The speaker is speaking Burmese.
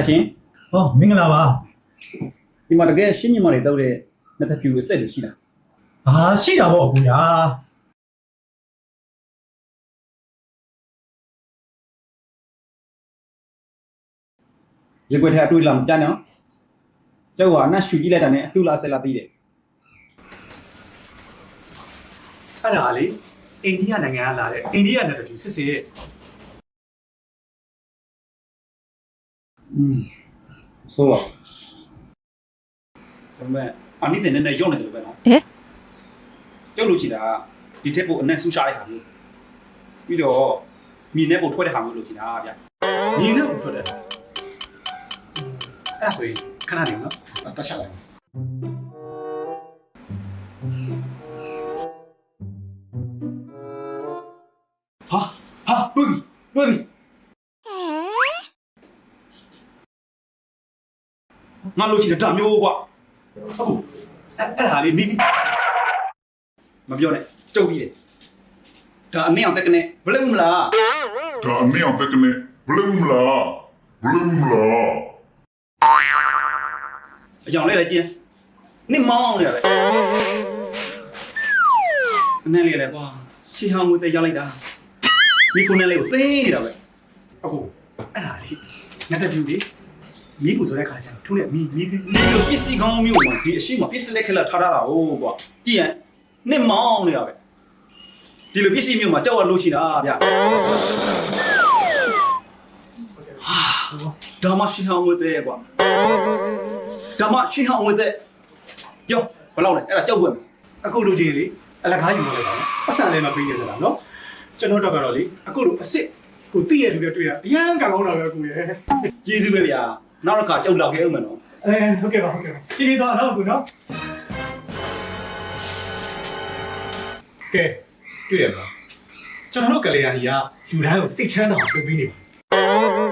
ရှင်ဟောမင်္ဂလာပါ ဒီမှာတကယ်ရှင်းမြင်မတွေတောက်တဲ့နှစ်သက်ဖြူအစ်စ်တွေရှိလား ဟာရှိတာပေါ့အကူရာ ရေခွက်ထဲအတွေ့လာမကြနော်ကျောက်ကနတ်ရှူကြည့်လိုက်တာနဲ့အတူလာဆက်လာပြီးတယ် အဲ့ဒါလေအိန္ဒိယနိုင်ငံကလာတဲ့အိန္ဒိယနဲ့တူစစ်စစ်ရဲ့ ဆိုတော့ဒါပေမဲ့အနိတဲ့နဲ့ရုံနေတယ်လို့ပဲနော်ကျောက်လို့ချီတာဒီထက်ပိုအနက်ဆူရှားတဲ့ဟာမျိုးပြီးတော့မြေနဲ့ပိုထွက်တဲ့ဟာမျိုးလို့ချီတာဗျ ညီနဲ့ကိုထွက်တယ်အဲ့ဒါဆိုရင်ခဏနေနော်တက်ချက်လိုက် ဟာတွေ့ပြီငါလို့ချီတာဒါမျိုးကွာ အခုအဲ့ဒါလေးမိမိ မပြောနဲ့ကြုတ်ပြီးတယ်ဒါအမေအောင်တက်ကနေဘယ်လိုမလား ဒါအမေအောင်တက်ကနဲ့ဘယ်လိုမလားဘယ်လိုမလား အကြောင်လေးလည်းကျင်းနင့်မောင်းနေရပဲအနဲ့လေးလည်းကွာရှေးဟောင်းငွေတက်ရောက်လိုက်တာမိခုနဲ့လေးကိုသိနေတာပဲ အခုအဲ့ဒါလေးငါတက်ဖြူလေးမိဖို့ဆိုတဲ့ခါကျတော့ထုံးတဲ့မိ ဒီလိုပစ္စည်းကောင်းမျိုးမှာဒီအရှိမပစ္စည်းလက်ခက်လက်ထားတာဟုတ်ကွာကြည့်ရင်နင့်မောင်းနေရပဲဒီလိုပစ္စည်းမျိုးမှာကြောက်ရလို့ရှိတာဗျဒါမှရှေးဟောင်းငွေတက်ကွာဒါမှရှေးဟောင်းငွေတက်ပြောဘယ်လောက်လဲအဲ့ဒါကြောက်ွယ် အခုလူကြီးလေအလကားယူမလိုက်ပါနဲ့ပတ်စံလည်းမပေးနေကြတာနော်ကျွန်တော်တော့ကတော့လေအခုလူအစ်စ်ကိုတိရတူတွေ့တာအရန်ကောင်းတာပဲအခုရဲ့ ကျေးဇူးပဲဗျာနောက်တစ်ခါကြောက်လောက်ခဲ့အောင်မယ်နော် ဟုတ်ကဲ့ပါဟုတ်ကဲ့ပါကြည့်တော့တော့အခုနော်ကဲတွေ့ရမလားကျွန်တော်တို့ကလေးယာနီကလူတိုင်းကိုစိတ်ချမ်းသာအောင်လုပ်ပြီးနေပါ